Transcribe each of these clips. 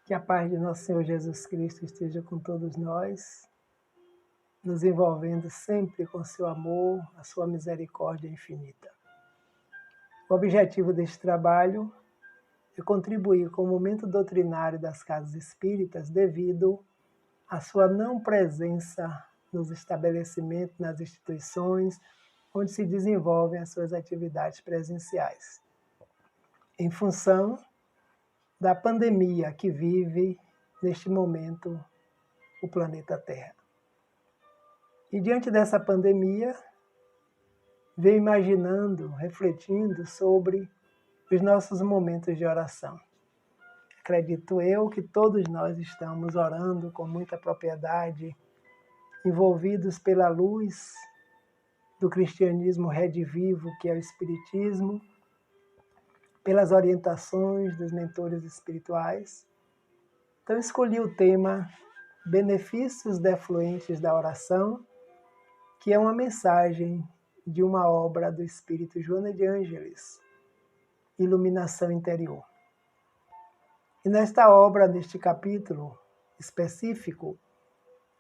Que a paz de nosso Senhor Jesus Cristo esteja com todos nós, nos envolvendo sempre com seu amor, a sua misericórdia infinita. O objetivo deste trabalho é contribuir com o momento doutrinário das casas espíritas devido à sua não presença nos estabelecimentos, nas instituições, onde se desenvolvem as suas atividades presenciais. Em função da pandemia que vive neste momento o planeta Terra. E diante dessa pandemia, venho imaginando, refletindo sobre os nossos momentos de oração. Acredito eu que todos nós estamos orando com muita propriedade, envolvidos pela luz do cristianismo redivivo, que é o Espiritismo, pelas orientações dos mentores espirituais. Então, escolhi o tema Benefícios defluentes da oração, que é uma mensagem de uma obra do Espírito Joana de Ângeles, Iluminação Interior. E nesta obra, neste capítulo específico,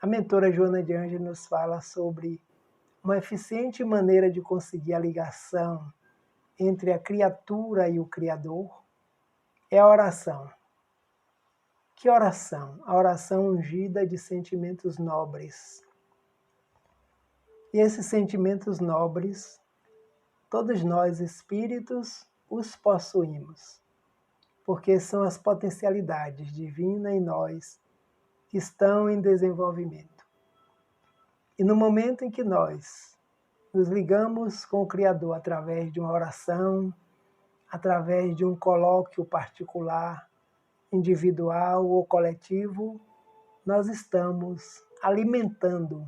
a mentora Joana de Ângeles nos fala sobre uma eficiente maneira de conseguir a ligação entre a criatura e o Criador, é a oração. Que oração? A oração ungida de sentimentos nobres. E esses sentimentos nobres, todos nós espíritos os possuímos, porque são as potencialidades divinas em nós que estão em desenvolvimento. E no momento em que nós nos ligamos com o Criador através de uma oração, através de um colóquio particular, individual ou coletivo, nós estamos alimentando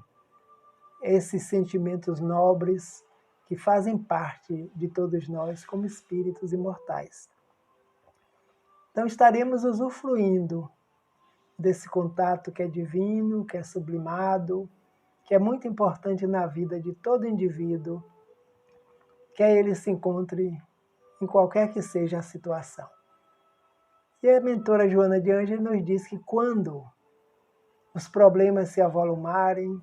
esses sentimentos nobres que fazem parte de todos nós como espíritos imortais. Então estaremos usufruindo desse contato que é divino, que é sublimado, que é muito importante na vida de todo indivíduo, quer ele se encontre em qualquer que seja a situação. E a mentora Joana de Ângeles nos diz que quando os problemas se avolumarem,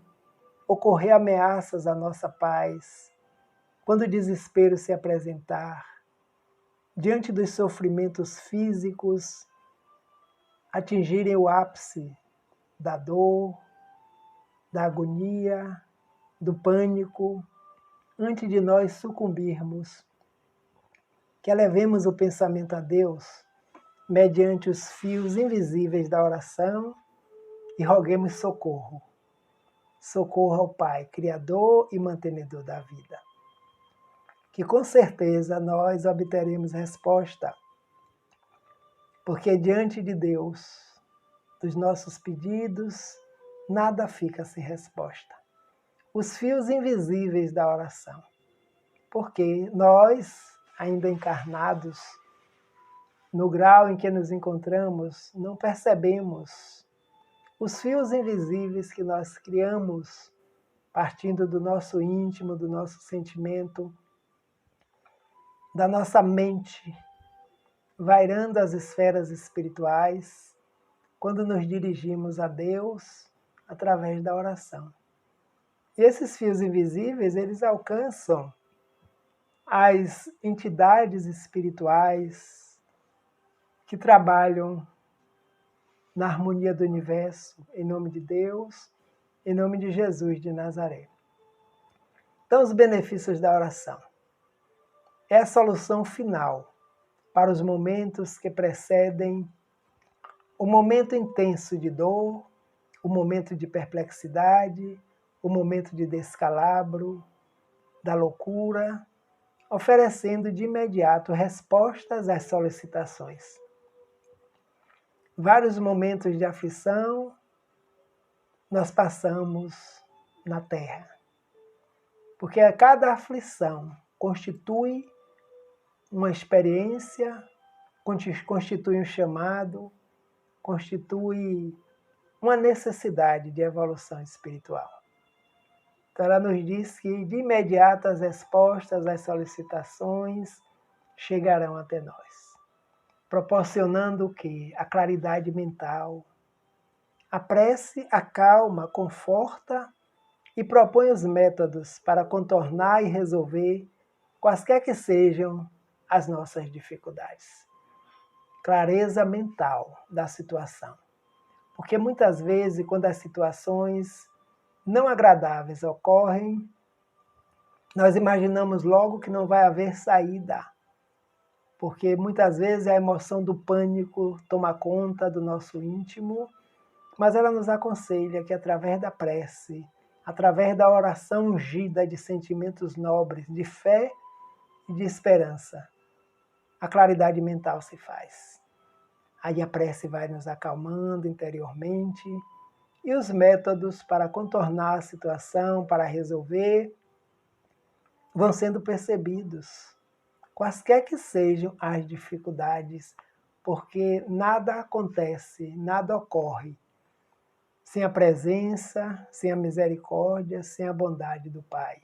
ocorrer ameaças à nossa paz, quando o desespero se apresentar, diante dos sofrimentos físicos, atingirem o ápice da dor, da agonia, do pânico, antes de nós sucumbirmos, que elevemos o pensamento a Deus mediante os fios invisíveis da oração e roguemos socorro. Socorro ao Pai, Criador e mantenedor da vida. Que com certeza nós obteremos resposta, porque diante de Deus, dos nossos pedidos, nada fica sem resposta. Os fios invisíveis da oração. Porque nós, ainda encarnados, no grau em que nos encontramos, não percebemos os fios invisíveis que nós criamos partindo do nosso íntimo, do nosso sentimento, da nossa mente, vairando as esferas espirituais, quando nos dirigimos a Deus através da oração. E esses fios invisíveis, eles alcançam as entidades espirituais que trabalham na harmonia do universo, em nome de Deus, em nome de Jesus de Nazaré. Então, os benefícios da oração. É a solução final para os momentos que precedem o momento intenso de dor, o momento de perplexidade, o momento de descalabro, da loucura, oferecendo de imediato respostas às solicitações. Vários momentos de aflição nós passamos na Terra, porque a cada aflição constitui uma experiência, constitui um chamado, constitui uma necessidade de evolução espiritual. Então ela nos diz que de imediato as respostas às solicitações chegarão até nós. proporcionando o quê? A claridade mental. A prece acalma, conforta e propõe os métodos para contornar e resolver quaisquer que sejam as nossas dificuldades. Clareza mental da situação. Porque muitas vezes, quando as situações não agradáveis ocorrem, nós imaginamos logo que não vai haver saída. Porque muitas vezes a emoção do pânico toma conta do nosso íntimo, mas ela nos aconselha que através da prece, através da oração ungida de sentimentos nobres, de fé e de esperança, a claridade mental se faz. Aí a prece vai nos acalmando interiormente e os métodos para contornar a situação, para resolver, vão sendo percebidos, quaisquer que sejam as dificuldades, porque nada acontece, nada ocorre sem a presença, sem a misericórdia, sem a bondade do Pai.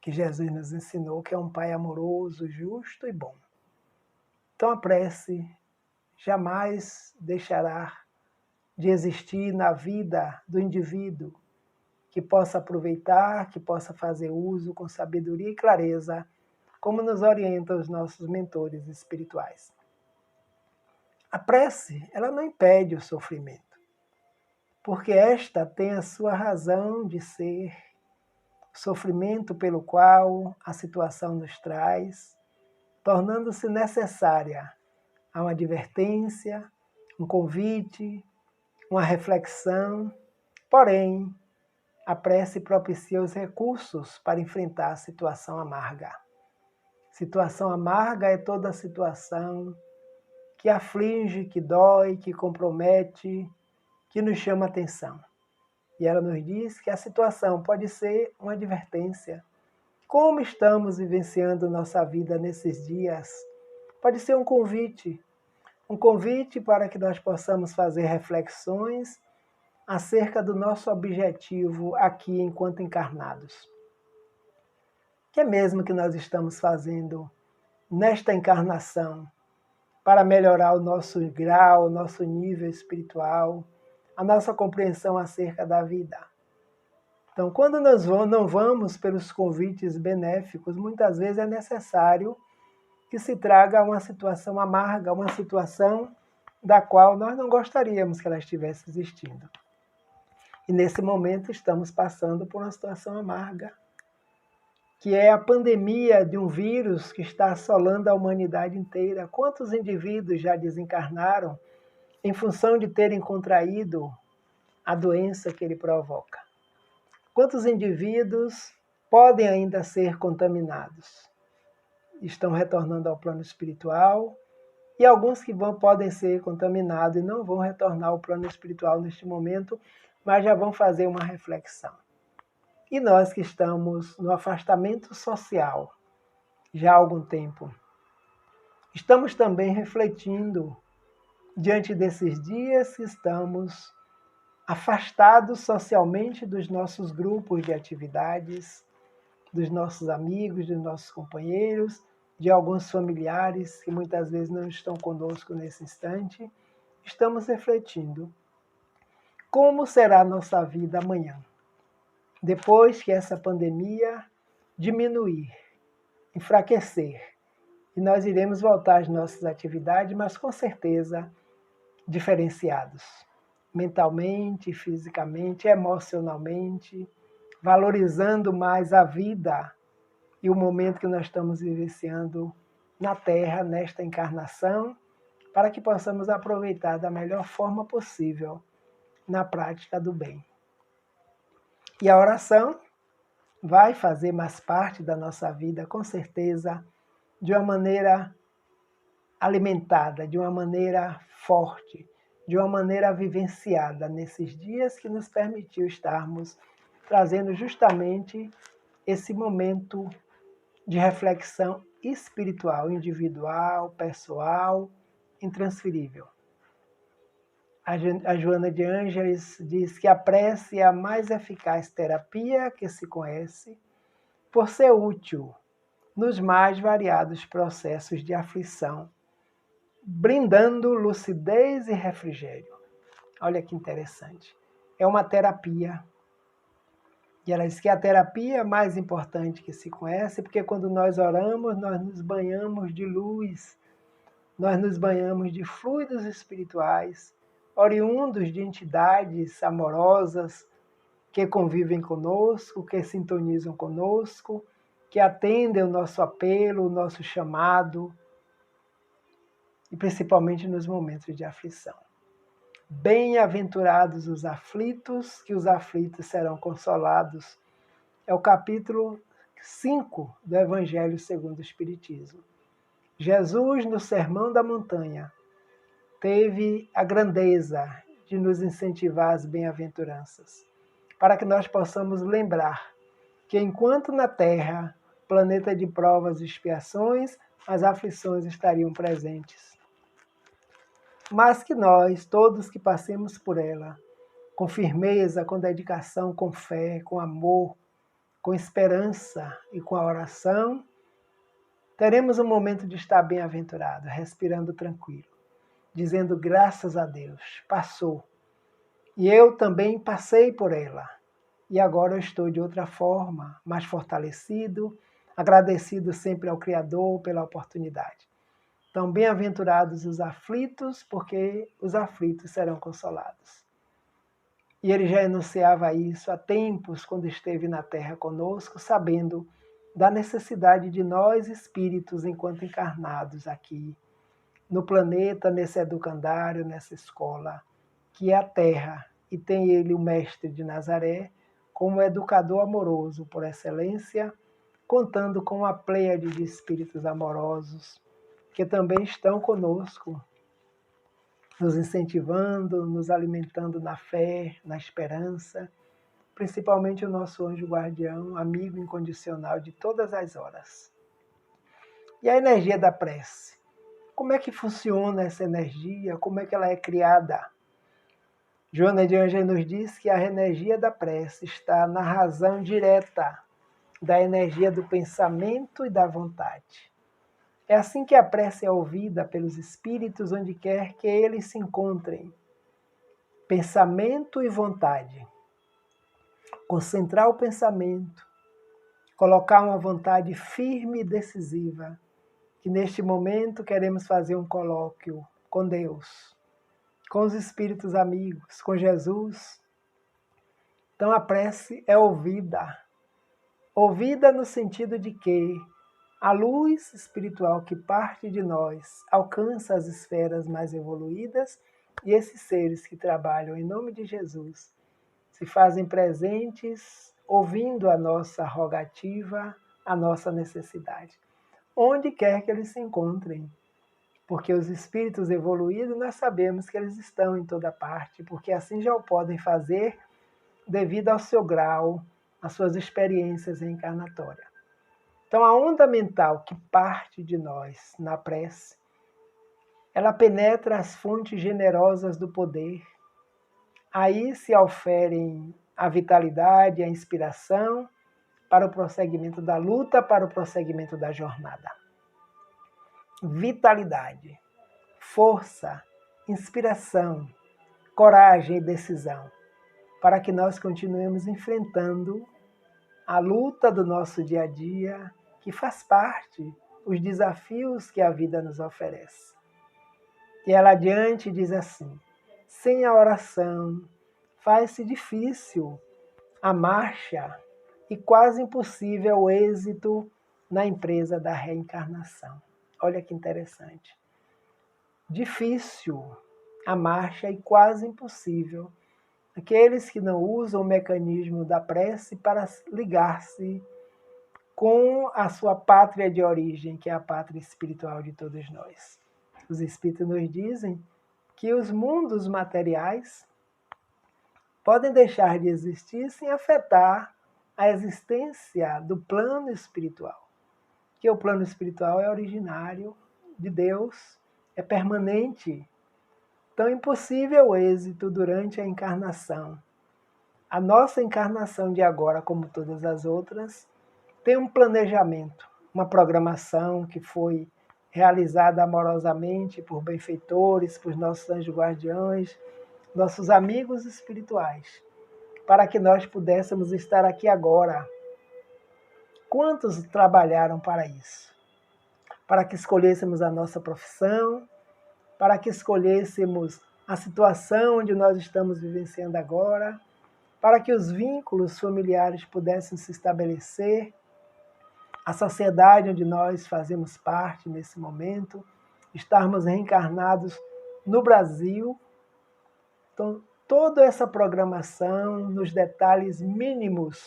Que Jesus nos ensinou que é um Pai amoroso, justo e bom. Então a prece jamais deixará de existir na vida do indivíduo que possa aproveitar, que possa fazer uso com sabedoria e clareza, como nos orientam os nossos mentores espirituais. A prece, ela não impede o sofrimento, porque esta tem a sua razão de ser, o sofrimento pelo qual a situação nos traz, tornando-se necessária a uma advertência, um convite, uma reflexão. Porém, a prece propicia os recursos para enfrentar a situação amarga. Situação amarga é toda situação que aflige, que dói, que compromete, que nos chama atenção. E ela nos diz que a situação pode ser uma advertência. Como estamos vivenciando nossa vida nesses dias? Pode ser um convite para que nós possamos fazer reflexões acerca do nosso objetivo aqui enquanto encarnados. O que é mesmo que nós estamos fazendo nesta encarnação para melhorar o nosso grau, o nosso nível espiritual, a nossa compreensão acerca da vida? Então, quando nós não vamos pelos convites benéficos, muitas vezes é necessário que se traga uma situação amarga, uma situação da qual nós não gostaríamos que ela estivesse existindo. E nesse momento estamos passando por uma situação amarga, que é a pandemia de um vírus que está assolando a humanidade inteira. Quantos indivíduos já desencarnaram em função de terem contraído a doença que ele provoca? Quantos indivíduos podem ainda ser contaminados? Estão retornando ao plano espiritual, e alguns que podem ser contaminados e não vão retornar ao plano espiritual neste momento, mas já vão fazer uma reflexão. E nós que estamos no afastamento social já há algum tempo, estamos também refletindo diante desses dias que estamos afastados socialmente dos nossos grupos de atividades, dos nossos amigos, dos nossos companheiros, de alguns familiares que muitas vezes não estão conosco nesse instante. Estamos refletindo como será a nossa vida amanhã, depois que essa pandemia diminuir, enfraquecer, e nós iremos voltar às nossas atividades, mas com certeza diferenciados, mentalmente, fisicamente, emocionalmente, valorizando mais a vida e o momento que nós estamos vivenciando na Terra, nesta encarnação, para que possamos aproveitar da melhor forma possível na prática do bem. E a oração vai fazer mais parte da nossa vida, com certeza, de uma maneira alimentada, de uma maneira forte, de uma maneira vivenciada nesses dias que nos permitiu estarmos trazendo justamente esse momento de reflexão espiritual, individual, pessoal, intransferível. A Joana de Ângeles diz que a prece é a mais eficaz terapia que se conhece por ser útil nos mais variados processos de aflição brindando lucidez e refrigério. Olha que interessante. É uma terapia. E ela diz que a terapia é mais importante que se conhece, porque quando nós oramos, nós nos banhamos de luz, nós nos banhamos de fluidos espirituais, oriundos de entidades amorosas que convivem conosco, que sintonizam conosco, que atendem o nosso apelo, o nosso chamado, e principalmente nos momentos de aflição. Bem-aventurados os aflitos, que os aflitos serão consolados. É o capítulo 5 do Evangelho segundo o Espiritismo. Jesus, no Sermão da Montanha, teve a grandeza de nos incentivar às bem-aventuranças, para que nós possamos lembrar que enquanto na Terra, planeta de provas e expiações, as aflições estariam presentes. Mas que nós, todos que passemos por ela, com firmeza, com dedicação, com fé, com amor, com esperança e com a oração, teremos um momento de estar bem-aventurado, respirando tranquilo, dizendo graças a Deus, passou. E eu também passei por ela. E agora eu estou de outra forma, mais fortalecido, agradecido sempre ao Criador pela oportunidade. Então, bem-aventurados os aflitos, porque os aflitos serão consolados. E ele já enunciava isso há tempos, quando esteve na Terra conosco, sabendo da necessidade de nós, espíritos, enquanto encarnados aqui, no planeta, nesse educandário, nessa escola, que é a Terra, e tem ele, o Mestre de Nazaré, como educador amoroso por excelência, contando com a pleiade de espíritos amorosos, que também estão conosco, nos incentivando, nos alimentando na fé, na esperança, principalmente o nosso anjo guardião, amigo incondicional de todas as horas. E a energia da prece? Como é que funciona essa energia? Como é que ela é criada? Joana de Ângeles nos diz que a energia da prece está na razão direta da energia do pensamento e da vontade. É assim que a prece é ouvida pelos espíritos onde quer que eles se encontrem. Pensamento e vontade. Concentrar o pensamento, colocar uma vontade firme e decisiva, que neste momento queremos fazer um colóquio com Deus, com os espíritos amigos, com Jesus. Então a prece é ouvida. Ouvida no sentido de que a luz espiritual que parte de nós alcança as esferas mais evoluídas e esses seres que trabalham em nome de Jesus se fazem presentes ouvindo a nossa rogativa, a nossa necessidade, onde quer que eles se encontrem. Porque os espíritos evoluídos, nós sabemos que eles estão em toda parte, porque assim já o podem fazer devido ao seu grau, às suas experiências reencarnatórias. Então, a onda mental que parte de nós na prece, ela penetra as fontes generosas do poder. Aí se oferem a vitalidade, a inspiração para o prosseguimento da luta, para o prosseguimento da jornada. Vitalidade, força, inspiração, coragem e decisão, para que nós continuemos enfrentando a luta do nosso dia a dia, que faz parte os desafios que a vida nos oferece. E ela adiante diz assim: sem a oração faz-se difícil a marcha e quase impossível o êxito na empresa da reencarnação. Olha que interessante. Difícil a marcha e quase impossível aqueles que não usam o mecanismo da prece para ligar-se com a sua pátria de origem, que é a pátria espiritual de todos nós. Os espíritos nos dizem que os mundos materiais podem deixar de existir sem afetar a existência do plano espiritual. Que o plano espiritual é originário de Deus, é permanente. Então é impossível o êxito durante a encarnação. A nossa encarnação de agora, como todas as outras, tem um planejamento, uma programação que foi realizada amorosamente por benfeitores, por nossos anjos guardiães, nossos amigos espirituais, para que nós pudéssemos estar aqui agora. Quantos trabalharam para isso? Para que escolhêssemos a nossa profissão, para que escolhêssemos a situação onde nós estamos vivenciando agora, para que os vínculos familiares pudessem se estabelecer, a sociedade onde nós fazemos parte nesse momento, estarmos reencarnados no Brasil. Então, toda essa programação, nos detalhes mínimos,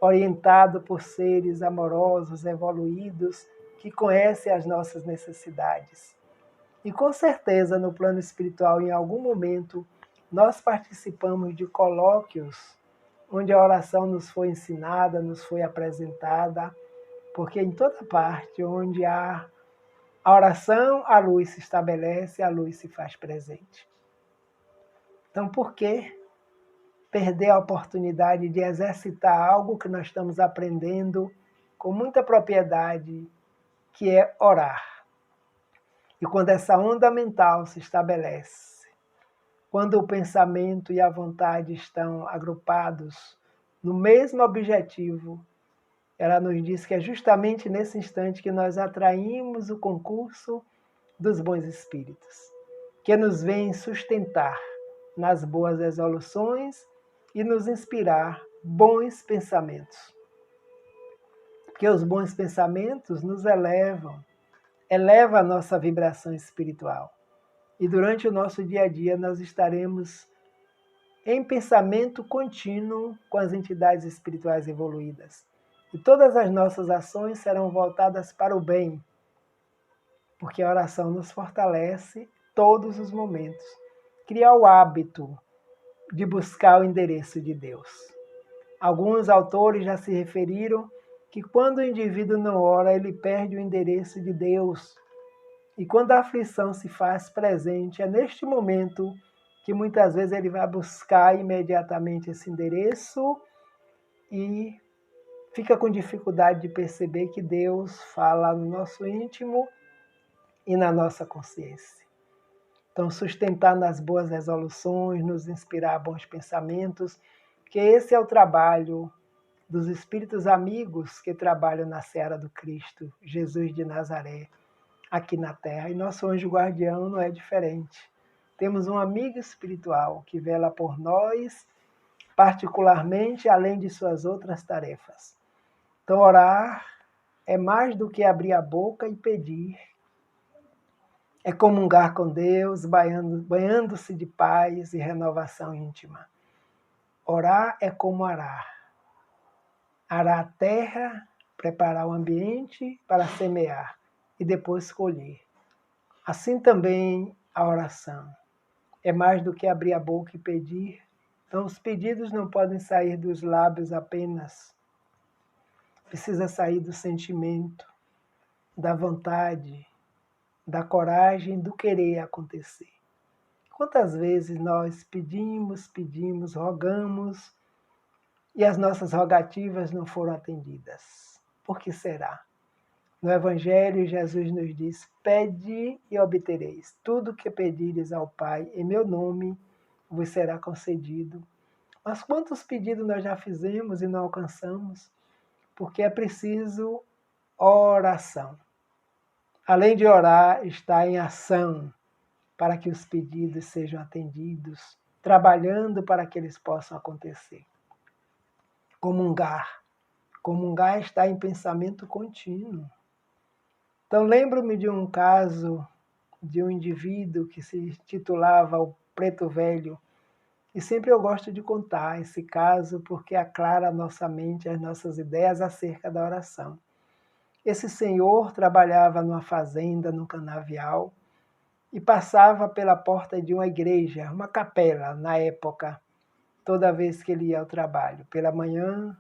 orientado por seres amorosos, evoluídos, que conhecem as nossas necessidades. E com certeza, no plano espiritual, em algum momento, nós participamos de colóquios onde a oração nos foi ensinada, nos foi apresentada, porque em toda parte onde há a oração, a luz se estabelece, a luz se faz presente. Então, por que perder a oportunidade de exercitar algo que nós estamos aprendendo com muita propriedade, que é orar? E quando essa onda mental se estabelece, quando o pensamento e a vontade estão agrupados no mesmo objetivo, ela nos diz que é justamente nesse instante que nós atraímos o concurso dos bons espíritos, que nos vêm sustentar nas boas resoluções e nos inspirar bons pensamentos. Porque os bons pensamentos nos eleva a nossa vibração espiritual. E durante o nosso dia a dia nós estaremos em pensamento contínuo com as entidades espirituais evoluídas. E todas as nossas ações serão voltadas para o bem, porque a oração nos fortalece todos os momentos. Criar o hábito de buscar o endereço de Deus. Alguns autores já se referiram que quando o indivíduo não ora, ele perde o endereço de Deus. E quando a aflição se faz presente, é neste momento que muitas vezes ele vai buscar imediatamente esse endereço e fica com dificuldade de perceber que Deus fala no nosso íntimo e na nossa consciência. Então, sustentar nas boas resoluções, nos inspirar bons pensamentos, que esse é o trabalho dos espíritos amigos que trabalham na seara do Cristo, Jesus de Nazaré, aqui na Terra. E nosso anjo guardião não é diferente. Temos um amigo espiritual que vela por nós, particularmente, além de suas outras tarefas. Então, orar é mais do que abrir a boca e pedir. É comungar com Deus, banhando-se de paz e renovação íntima. Orar é como arar. Arar a terra, preparar o ambiente para semear e depois colher. Assim também a oração. É mais do que abrir a boca e pedir. Então, os pedidos não podem sair dos lábios apenas. Precisa sair do sentimento, da vontade, da coragem, do querer acontecer. Quantas vezes nós pedimos, rogamos e as nossas rogativas não foram atendidas? Por que será? No Evangelho, Jesus nos diz: pede e obtereis. Tudo que pedires ao Pai em meu nome vos será concedido. Mas quantos pedidos nós já fizemos e não alcançamos? Porque é preciso oração. Além de orar, está em ação para que os pedidos sejam atendidos, trabalhando para que eles possam acontecer. Comungar. Comungar está em pensamento contínuo. Então, lembro-me de um caso de um indivíduo que se titulava o Preto Velho, e sempre eu gosto de contar esse caso porque aclara a nossa mente, as nossas ideias acerca da oração. Esse senhor trabalhava numa fazenda, num canavial, e passava pela porta de uma igreja, uma capela, na época, toda vez que ele ia ao trabalho. Pela manhã,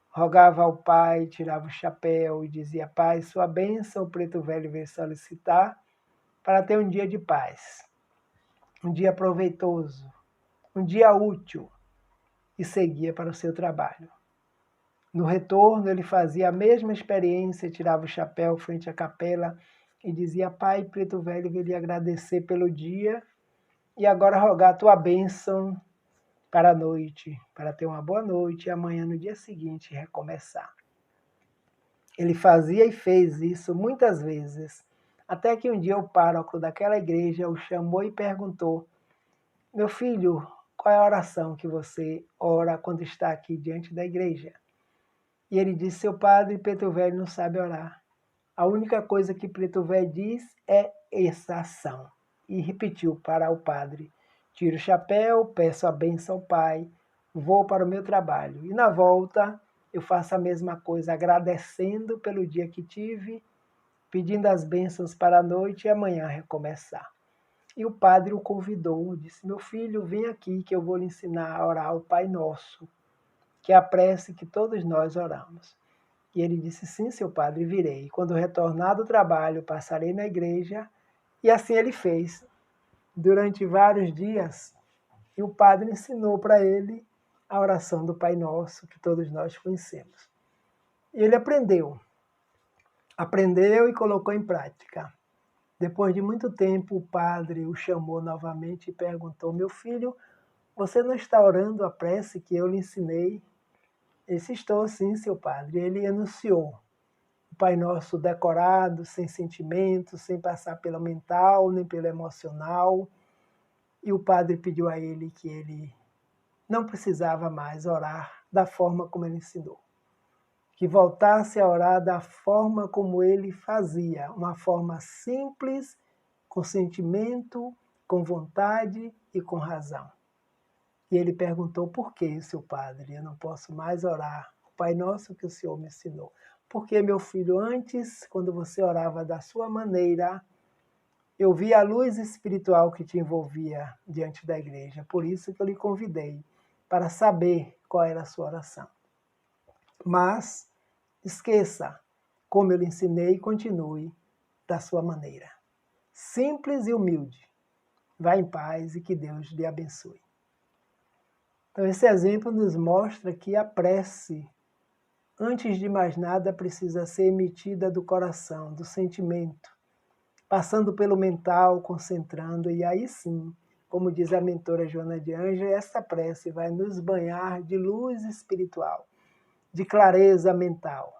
rogava ao pai, tirava o chapéu e dizia: Pai, sua bênção, o Preto Velho veio solicitar para ter um dia de paz, um dia proveitoso, um dia útil, e seguia para o seu trabalho. No retorno, ele fazia a mesma experiência, tirava o chapéu frente à capela e dizia: Pai, Preto Velho veio lhe agradecer pelo dia e agora rogar a tua bênção para a noite, para ter uma boa noite e amanhã, no dia seguinte, recomeçar. Ele fazia e fez isso muitas vezes, até que um dia o pároco daquela igreja o chamou e perguntou: Meu filho, qual é a oração que você ora quando está aqui diante da igreja? E ele disse: Seu padre, Preto Velho não sabe orar. A única coisa que Preto Velho diz é essa ação. E repetiu para o padre: Tiro o chapéu, peço a benção ao Pai, vou para o meu trabalho. E na volta eu faço a mesma coisa, agradecendo pelo dia que tive, pedindo as bênçãos para a noite e amanhã recomeçar. E o padre o convidou, disse: Meu filho, vem aqui que eu vou lhe ensinar a orar o Pai Nosso, que é a prece que todos nós oramos. E ele disse: Sim, seu padre, virei. Quando retornar do trabalho, passarei na igreja. E assim ele fez, durante vários dias. E o padre ensinou para ele a oração do Pai Nosso, que todos nós conhecemos. E ele aprendeu e colocou em prática. Depois de muito tempo, o padre o chamou novamente e perguntou: Meu filho, você não está orando a prece que eu lhe ensinei? Ele disse: Estou sim, seu padre. Ele enunciou o Pai Nosso decorado, sem sentimento, sem passar pelo mental, nem pelo emocional. E o padre pediu a ele que ele não precisava mais orar da forma como ele ensinou. Que voltasse a orar da forma como ele fazia, uma forma simples, com sentimento, com vontade e com razão. E ele perguntou: por que, seu padre, eu não posso mais orar o Pai Nosso que o Senhor me ensinou? Porque, meu filho, antes, quando você orava da sua maneira, eu vi a luz espiritual que te envolvia diante da igreja. Por isso que eu lhe convidei, para saber qual era a sua oração. Mas esqueça como eu lhe ensinei e continue da sua maneira. Simples e humilde. Vá em paz e que Deus lhe abençoe. Então, esse exemplo nos mostra que a prece, antes de mais nada, precisa ser emitida do coração, do sentimento, passando pelo mental, concentrando, e aí sim, como diz a mentora Joana de Ângeles, essa prece vai nos banhar de luz espiritual, de clareza mental,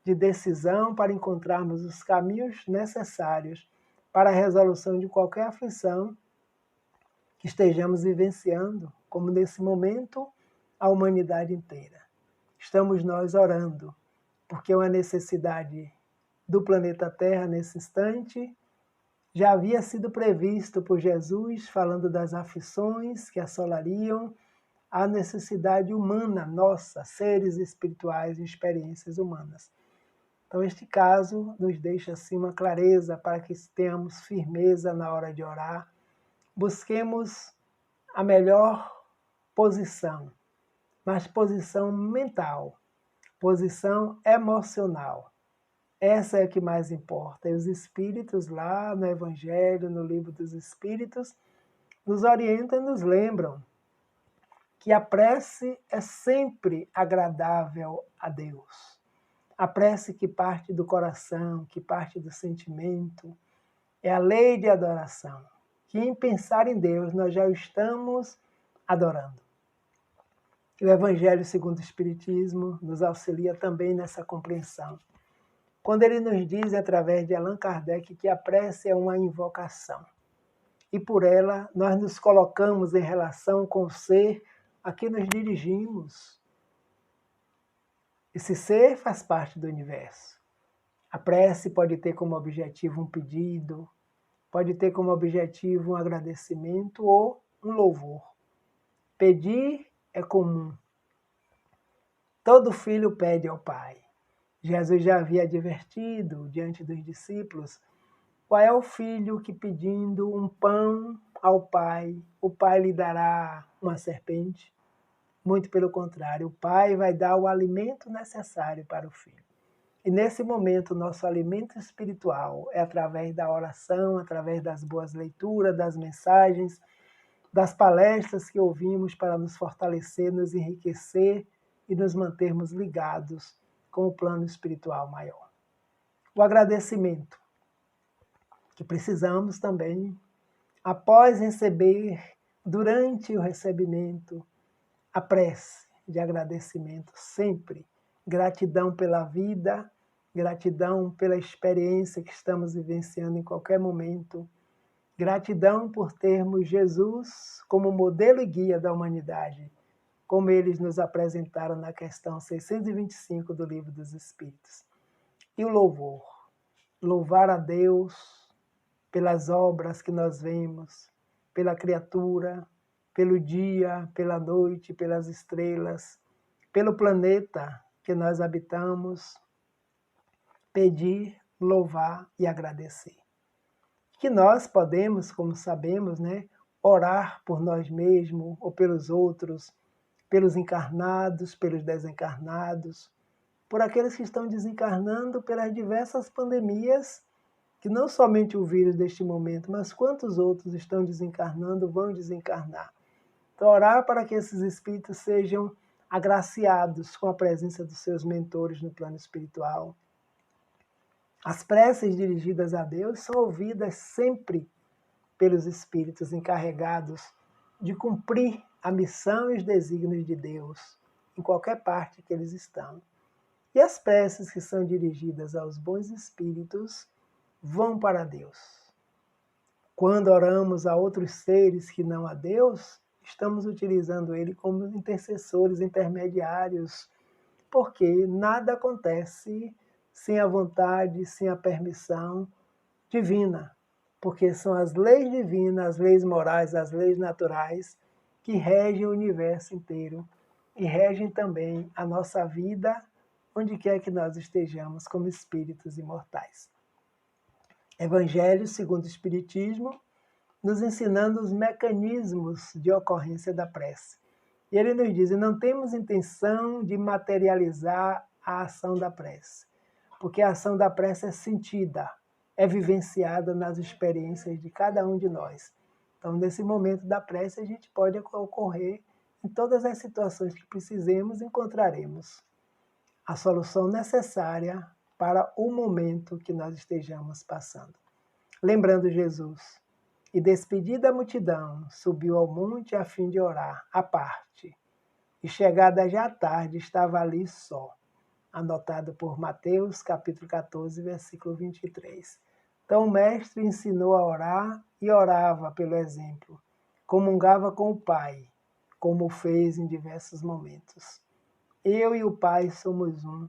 de decisão para encontrarmos os caminhos necessários para a resolução de qualquer aflição que estejamos vivenciando, como nesse momento a humanidade inteira. Estamos nós orando, porque é uma necessidade do planeta Terra nesse instante. Já havia sido previsto por Jesus, falando das aflições que assolariam a necessidade humana, nossa, seres espirituais e experiências humanas. Então, este caso nos deixa assim uma clareza para que tenhamos firmeza na hora de orar, busquemos a melhor posição, mas posição mental, posição emocional. Essa é a que mais importa. E os Espíritos lá no Evangelho, no Livro dos Espíritos, nos orientam e nos lembram que a prece é sempre agradável a Deus. A prece que parte do coração, que parte do sentimento, é a lei de adoração, que em pensar em Deus nós já estamos adorando. E o Evangelho segundo o Espiritismo nos auxilia também nessa compreensão. Quando ele nos diz, através de Allan Kardec, que a prece é uma invocação. E por ela nós nos colocamos em relação com o ser a que nos dirigimos. Esse ser faz parte do universo. A prece pode ter como objetivo um pedido, pode ter como objetivo um agradecimento ou um louvor. Pedir é comum. Todo filho pede ao Pai. Jesus já havia advertido diante dos discípulos qual é o filho que, pedindo um pão ao Pai, o Pai lhe dará uma serpente. Muito pelo contrário, o Pai vai dar o alimento necessário para o filho. E nesse momento, o nosso alimento espiritual é através da oração, através das boas leituras, das mensagens, das palestras que ouvimos para nos fortalecer, nos enriquecer e nos mantermos ligados com o plano espiritual maior. O agradecimento. que precisamos também, após receber, durante o recebimento, a prece de agradecimento sempre. Gratidão pela vida, gratidão pela experiência que estamos vivenciando em qualquer momento. Gratidão por termos Jesus como modelo e guia da humanidade, como eles nos apresentaram na questão 625 do Livro dos Espíritos. E o louvor. Louvar a Deus pelas obras que nós vemos, pela criatura, pelo dia, pela noite, pelas estrelas, pelo planeta que nós habitamos, pedir, louvar e agradecer. Que nós podemos, como sabemos, orar por nós mesmos ou pelos outros, pelos encarnados, pelos desencarnados, por aqueles que estão desencarnando pelas diversas pandemias, que não somente o vírus deste momento, mas quantos outros estão desencarnando, vão desencarnar. Então, orar para que esses espíritos sejam agraciados com a presença dos seus mentores no plano espiritual. As preces dirigidas a Deus são ouvidas sempre pelos espíritos encarregados de cumprir a missão e os desígnios de Deus em qualquer parte que eles estão. E as preces que são dirigidas aos bons espíritos vão para Deus. Quando oramos a outros seres que não a Deus, estamos utilizando ele como intercessores, intermediários, porque nada acontece sem a vontade, sem a permissão divina, porque são as leis divinas, as leis morais, as leis naturais que regem o universo inteiro e regem também a nossa vida, onde quer que nós estejamos como espíritos imortais. Evangelho segundo o Espiritismo, nos ensinando os mecanismos de ocorrência da prece. E ele nos diz, não temos intenção de materializar a ação da prece, porque a ação da prece é sentida, é vivenciada nas experiências de cada um de nós. Então, nesse momento da prece, a gente pode ocorrer em todas as situações que precisemos, encontraremos a solução necessária para o momento que nós estejamos passando. Lembrando Jesus, e despedida a multidão, subiu ao monte a fim de orar, à parte. E chegada já a tarde, estava ali só. Anotado por Mateus, capítulo 14, versículo 23. Então o mestre ensinou a orar e orava pelo exemplo. Comungava com o Pai, como fez em diversos momentos. Eu e o Pai somos um.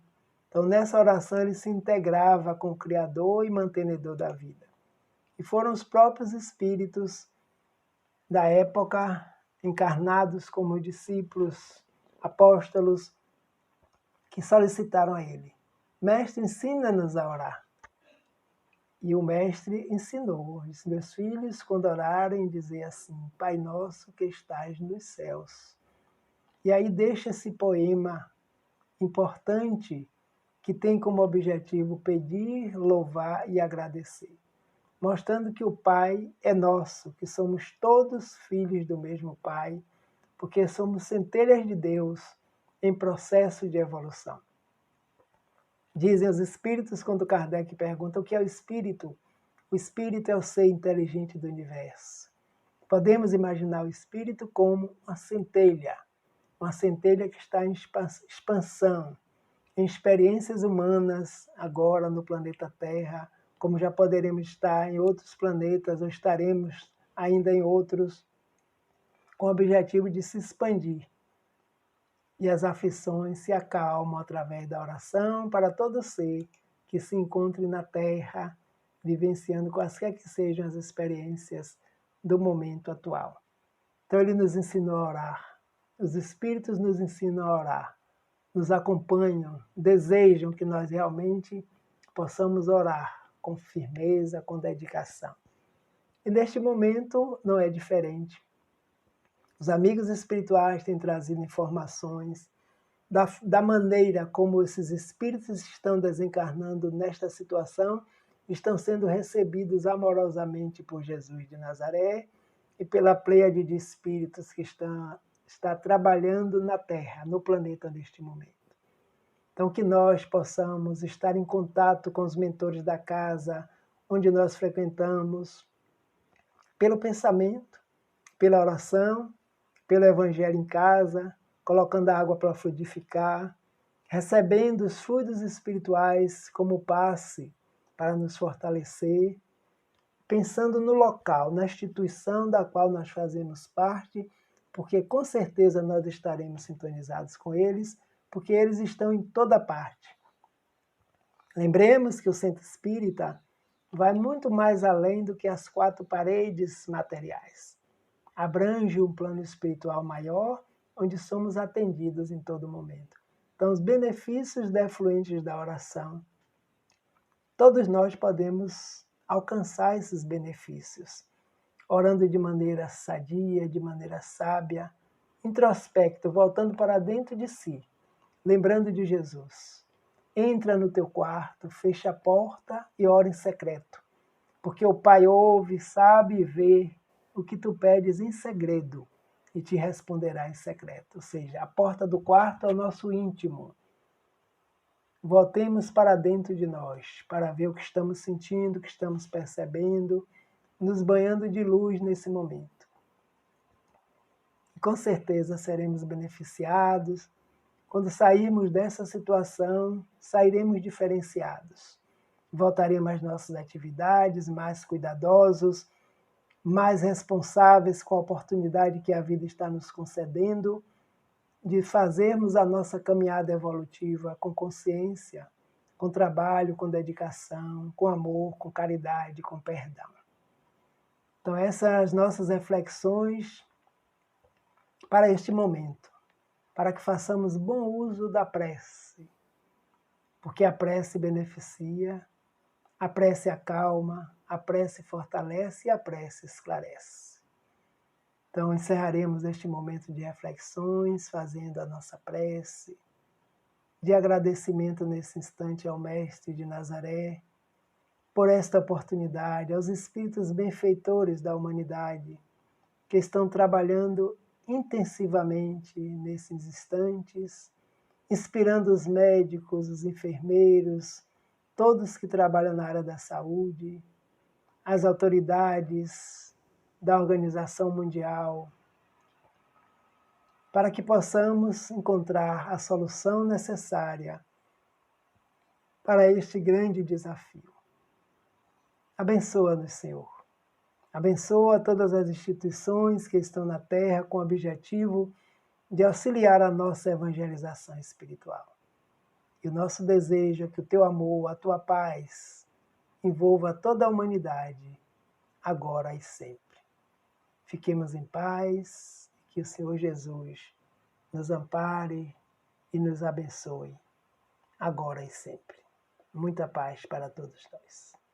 Então nessa oração ele se integrava com o Criador e mantenedor da vida. E foram os próprios espíritos da época, encarnados como discípulos, apóstolos, que solicitaram a ele: Mestre, ensina-nos a orar. E o mestre ensinou, disse: meus filhos, quando orarem, dizer assim: Pai nosso que estás nos céus. E aí deixa esse poema importante que tem como objetivo pedir, louvar e agradecer, mostrando que o Pai é nosso, que somos todos filhos do mesmo Pai, porque somos centelhas de Deus em processo de evolução. Dizem os espíritos, quando Kardec pergunta o que é o espírito é o ser inteligente do universo. Podemos imaginar o espírito como uma centelha que está em expansão, em experiências humanas agora no planeta Terra, como já poderemos estar em outros planetas, ou estaremos ainda em outros, com o objetivo de se expandir. E as aflições se acalmam através da oração para todo ser que se encontre na Terra, vivenciando quaisquer que sejam as experiências do momento atual. Então ele nos ensinou a orar, os Espíritos nos ensinam a orar, nos acompanham, desejam que nós realmente possamos orar com firmeza, com dedicação. E neste momento não é diferente. Os amigos espirituais têm trazido informações da maneira como esses espíritos estão desencarnando nesta situação, estão sendo recebidos amorosamente por Jesus de Nazaré e pela pleiade de espíritos que está trabalhando na Terra, no planeta neste momento. Então, que nós possamos estar em contato com os mentores da casa, onde nós frequentamos, pelo pensamento, pela oração, pelo evangelho em casa, colocando a água para fluidificar, recebendo os fluidos espirituais como passe para nos fortalecer, pensando no local, na instituição da qual nós fazemos parte, porque com certeza nós estaremos sintonizados com eles, porque eles estão em toda parte. Lembremos que o centro espírita vai muito mais além do que as 4 paredes materiais. Abrange um plano espiritual maior, onde somos atendidos em todo momento. Então, os benefícios defluentes da oração, todos nós podemos alcançar esses benefícios, orando de maneira sadia, de maneira sábia, introspecto, voltando para dentro de si, lembrando de Jesus. Entra no teu quarto, fecha a porta e ora em secreto, porque o Pai ouve, sabe e vê o que tu pedes em segredo e te responderá em secreto. Ou seja, a porta do quarto é o nosso íntimo. Voltemos para dentro de nós, para ver o que estamos sentindo, o que estamos percebendo, nos banhando de luz nesse momento. E com certeza seremos beneficiados. Quando sairmos dessa situação, sairemos diferenciados. Voltaremos às nossas atividades, mais cuidadosos, mais responsáveis com a oportunidade que a vida está nos concedendo de fazermos a nossa caminhada evolutiva com consciência, com trabalho, com dedicação, com amor, com caridade, com perdão. Então, essas são as nossas reflexões para este momento, para que façamos bom uso da prece, porque a prece beneficia, a prece acalma, a prece fortalece e a prece esclarece. Então, encerraremos este momento de reflexões, fazendo a nossa prece, de agradecimento nesse instante ao Mestre de Nazaré, por esta oportunidade, aos espíritos benfeitores da humanidade, que estão trabalhando intensivamente nesses instantes, inspirando os médicos, os enfermeiros, todos que trabalham na área da saúde, as autoridades da Organização Mundial, para que possamos encontrar a solução necessária para este grande desafio. Abençoa-nos, Senhor. Abençoa todas as instituições que estão na Terra com o objetivo de auxiliar a nossa evangelização espiritual. E o nosso desejo é que o teu amor, a tua paz, envolva toda a humanidade, agora e sempre. Fiquemos em paz, que o Senhor Jesus nos ampare e nos abençoe, agora e sempre. Muita paz para todos nós.